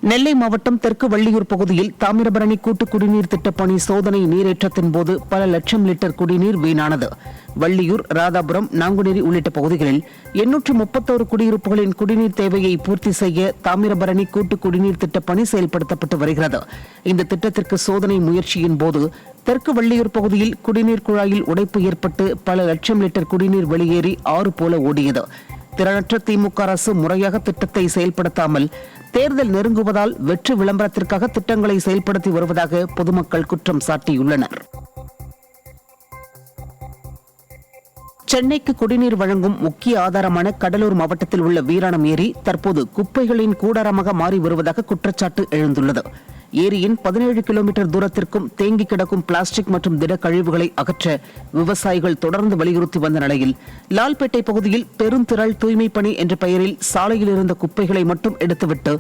நெல்லை மாவட்டம் தெற்கு வள்ளியூர் பகுதியில் தாமிரபரணி கூட்டு குடிநீர் திட்டப்பணி சோதனை நீரேற்றத்தின் போது பல லட்சம் லிட்டர் குடிநீர் வீணானது. வள்ளியூர், ராதாபுரம், நாங்குநேரி உள்ளிட்ட பகுதிகளில் 831 குடியிருப்புகளின் குடிநீர் தேவையை பூர்த்தி செய்ய தாமிரபரணி கூட்டு குடிநீர் திட்டப்பணி செயல்படுத்தப்பட்டு வருகிறது. இந்த திட்டத்திற்கு சோதனை முயற்சியின் போது தெற்கு வள்ளியூர் பகுதியில் குடிநீர் குழாயில் உடைப்பு ஏற்பட்டு பல லட்சம் லிட்டர் குடிநீர் வெளியேறி ஆறு போல ஓடியது. திறனற்ற திமுக அரசு முறையாக திட்டத்தை செயல்படுத்தாமல் தேர்தல் நெருங்குவதால் வெற்றி விளம்பரத்திற்காக திட்டங்களை செயல்படுத்தி வருவதாக பொதுமக்கள் குற்றம் சாட்டியுள்ளனர். சென்னைக்கு குடிநீர் வழங்கும் முக்கிய ஆதாரமான கடலூர் மாவட்டத்தில் உள்ள வீராணம் ஏரி தற்போது குப்பைகளின் கூடாரமாக மாறி வருவதாக குற்றச்சாட்டு எழுந்துள்ளது. ஏரியின் 17 கிலோமீட்டர் தூரத்திற்கும் தேங்கி கிடக்கும் பிளாஸ்டிக் மற்றும் திட கழிவுகளை அகற்ற விவசாயிகள் தொடர்ந்து வலியுறுத்தி வந்த நிலையில் லால்பேட்டை பகுதியில் பெருந்திரள் தூய்மை பணி என்ற பெயரில் சாலையில் இருந்த குப்பைகளை மட்டும் எடுத்துவிட்டு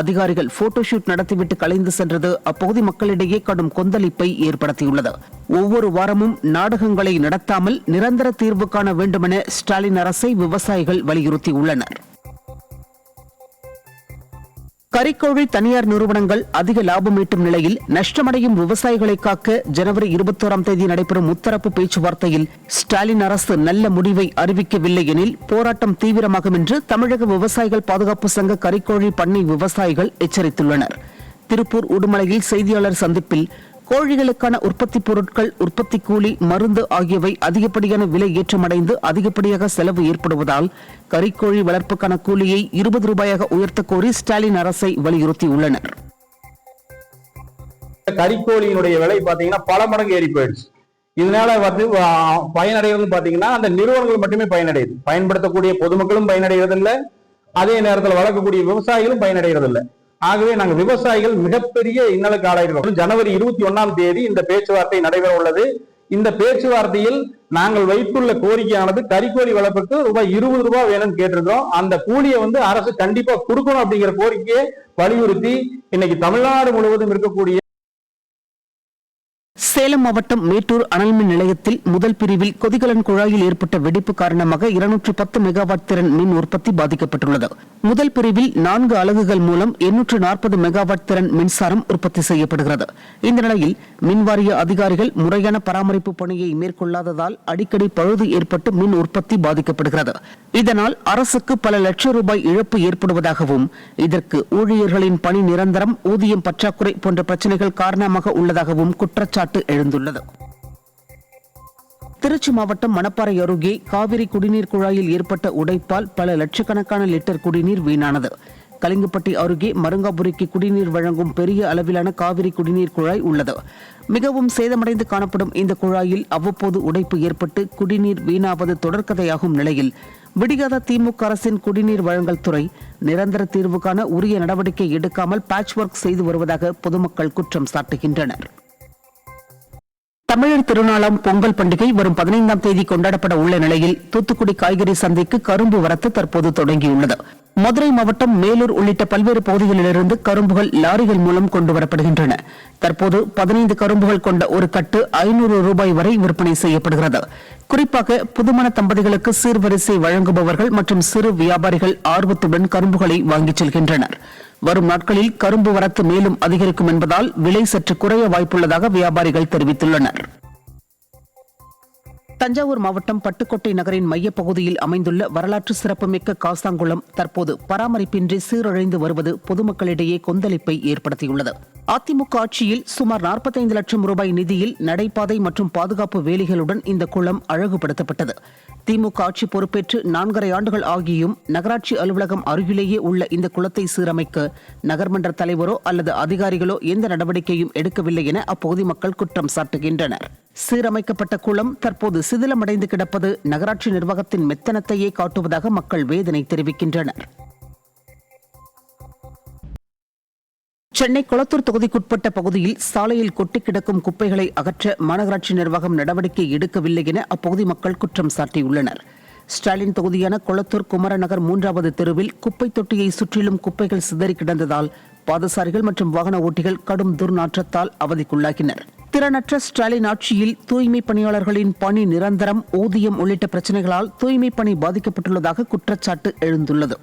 அதிகாரிகள் போட்டோஷூட் நடத்திவிட்டு கலைந்து சென்றது அப்பகுதி மக்களிடையே கடும் கொந்தளிப்பை ஏற்படுத்தியுள்ளது. ஒவ்வொரு வாரமும் நாடகங்களை நடத்தாமல் நிரந்தர தீர்வு காண வேண்டுமென ஸ்டாலின் அரசை விவசாயிகள் வலியுறுத்தியுள்ளனர். கறிக்கோழி தனியார் நிறுவனங்கள் அதிக லாபம் ஈட்டும் நிலையில் நஷ்டமடையும் விவசாயிகளை காக்க ஜனவரி 21ஆம் தேதி நடைபெறும் முத்தரப்பு பேச்சுவார்த்தையில் ஸ்டாலின் அரசு நல்ல முடிவை அறிவிக்கவில்லை எனில் போராட்டம் தீவிரமாகும் என்று தமிழக விவசாயிகள் பாதுகாப்பு சங்க கறிக்கோழி பண்ணை விவசாயிகள் எச்சரித்துள்ளனர். திருப்பூர் உடுமலையில் செய்தியாளர் சந்திப்பில் கோழிகளுக்கான உற்பத்தி பொருட்கள், உற்பத்தி கூலி, மருந்து ஆகியவை அதிகப்படியான விலை ஏற்றமடைந்து அதிகப்படியாக செலவு ஏற்படுவதால் கறிக்கோழி வளர்ப்புக்கான கூலியை 20 ரூபாயாக உயர்த்த கோரி ஸ்டாலின் அரசை வலியுறுத்தியுள்ளனர். கறிக்கோழியினுடைய விலை பாத்தீங்கன்னா பல மடங்கு ஏறி போயிடுச்சு. இதனால பயனடைவது பாத்தீங்கன்னா அந்த நிறுவனங்கள் மட்டுமே பயனடையுது. பயன்படுத்தக்கூடிய பொதுமக்களும் பயனடைகிறது இல்லை, அதே நேரத்தில் வளர்க்கக்கூடிய விவசாயிகளும் பயனடைகிறது இல்லை. ஆகவே நாங்கள் விவசாயிகள் மிகப்பெரிய இன்னலுக்கு ஆளாயிருக்கிறோம். ஜனவரி 21ஆம் தேதி இந்த பேச்சுவார்த்தை நடைபெற உள்ளது. இந்த பேச்சுவார்த்தையில் நாங்கள் வைத்துள்ள கோரிக்கையானது கறிக்கோழி வளர்ப்புக்கு ரூபாய் 20 ரூபாய் வேணும்னு கேட்டிருக்கோம். அந்த கூலியை அரசு கண்டிப்பா கொடுக்கணும் அப்படிங்கிற கோரிக்கையை வலியுறுத்தி இன்னைக்கு தமிழ்நாடு முழுவதும் இருக்கக்கூடிய சேலம் மாவட்டம் மேட்டூர் அனல்மின் நிலையத்தில் முதல் பிரிவில் கொதிகலன் குழாயில் ஏற்பட்ட வெடிப்பு காரணமாக 210 மெகாவாட் திறன் மின் உற்பத்தி பாதிக்கப்பட்டுள்ளது. முதல் பிரிவில் 4 அலகுகள் மூலம் 840 மெகாவாட் திறன் மின்சாரம் உற்பத்தி செய்யப்படுகிறது. இந்த நிலையில் மின்வாரிய அதிகாரிகள் முறையான பராமரிப்பு பணியை மேற்கொள்ளாததால் அடிக்கடி பழுது ஏற்பட்டு மின் உற்பத்தி பாதிக்கப்படுகிறது. இதனால் அரசுக்கு பல லட்சம் ரூபாய் இழப்பு ஏற்படுவதாகவும் இதற்கு ஊழியர்களின் பணி நிரந்தரம், ஊதியம் பற்றாக்குறை போன்ற பிரச்சனைகள் காரணமாக உள்ளதாகவும் குற்றச்சாட்டு எழுந்துள்ளது. திருச்சி மாவட்டம் மணப்பாறை அருகே காவிரி குடிநீர் குழாயில் ஏற்பட்ட உடைப்பால் பல லட்சக்கணக்கான லிட்டர் குடிநீர் வீணானது. கலிங்கப்பட்டி அருகே மருங்காபுரிக்கு குடிநீர் வழங்கும் பெரிய அளவிலான காவிரி குடிநீர் குழாய் உள்ளது. மிகவும் சேதமடைந்து காணப்படும் இந்த குழாயில் அவ்வப்போது உடைப்பு ஏற்பட்டு குடிநீர் வீணாவது தொடர்கதையாகும் நிலையில் விடியாத திமுக அரசின் குடிநீர் வழங்கல் துறை நிரந்தர தீர்வுக்கான உரிய நடவடிக்கை எடுக்காமல் பேட்ச் ஒர்க் செய்து வருவதாக பொதுமக்கள் குற்றம் சாட்டுகின்றனர். தமிழர் திருநாளாம் பொங்கல் பண்டிகை வரும் 15ஆம் தேதி கொண்டாடப்பட உள்ள நிலையில் தூத்துக்குடி காய்கறி சந்தைக்கு கரும்பு வரத்து தற்போது தொடங்கியுள்ளது. மதுரை மாவட்டம், மேலூர் உள்ளிட்ட பல்வேறு பகுதிகளிலிருந்து கரும்புகள் லாரிகள் மூலம் கொண்டுவரப்படுகின்றன. தற்போது 15 கரும்புகள் கொண்ட ஒரு கட்டு 500 ரூபாய் வரை விற்பனை செய்யப்படுகிறது. குறிப்பாக புதுமண தம்பதிகளுக்கு சீர்வரிசை வழங்குபவர்கள் மற்றும் சிறு வியாபாரிகள் ஆர்வத்துடன் கரும்புகளை வாங்கிச் செல்கின்றனர். வரும் நாட்களில் கரும்பு வரத்து மேலும் அதிகரிக்கும் என்பதால் விலை சற்று குறைய வாய்ப்புள்ளதாக வியாபாரிகள் தெரிவித்துள்ளனர். தஞ்சாவூர் மாவட்டம் பட்டுக்கோட்டை நகரின் மையப்பகுதியில் அமைந்துள்ள வரலாற்று சிறப்புமிக்க காசாங்குளம் தற்போது பராமரிப்பின்றி சீரழிந்து வருவது பொதுமக்களிடையே கொந்தளிப்பை ஏற்படுத்தியுள்ளது. அதிமுக ஆட்சியில் சுமார் 45 லட்சம் ரூபாய் நிதியில் நடைபாதை மற்றும் பாதுகாப்பு வேலிகளுடன் இந்த குளம் அழகுபடுத்தப்பட்டது. திமுக ஆட்சி பொறுப்பேற்று 4.5 ஆண்டுகள் ஆகியும் நகராட்சி அலுவலகம் அருகிலேயே உள்ள இந்த குளத்தை சீரமைக்க நகர்மன்ற தலைவரோ அல்லது அதிகாரிகளோ எந்த நடவடிக்கையும் எடுக்கவில்லை என அப்பகுதி மக்கள் குற்றம் சாட்டுகின்றனர். சீரமைக்கப்பட்ட குளம் தற்போது சிதிலமடைந்து கிடப்பது நகராட்சி நிர்வாகத்தின் மெத்தனத்தையே காட்டுவதாக மக்கள் வேதனை தெரிவிக்கின்றனர். சென்னை கொளத்தூர் தொகுதிக்குட்பட்ட பகுதியில் சாலையில் கொட்டி கிடக்கும் குப்பைகளை அகற்ற மாநகராட்சி நிர்வாகம் நடவடிக்கை எடுக்கவில்லை என அப்பகுதி மக்கள் குற்றம் சாட்டியுள்ளனர். ஸ்டாலின் தொகுதியான கொளத்தூர் குமரநகர் 3வது தெருவில் குப்பை தொட்டியை சுற்றிலும் குப்பைகள் சிதறி கிடந்ததால் பாதசாரிகள் மற்றும் வாகன ஓட்டிகள் கடும் துர்நாற்றத்தால் அவதிக்குள்ளாகினர். திறனற்ற ஸ்டாலின் ஆட்சியில் தூய்மை பணியாளர்களின் பணி நிரந்தரம், ஊதியம் உள்ளிட்ட பிரச்சினைகளால் தூய்மை பணி பாதிக்கப்பட்டுள்ளதாக குற்றச்சாட்டு எழுந்துள்ளது.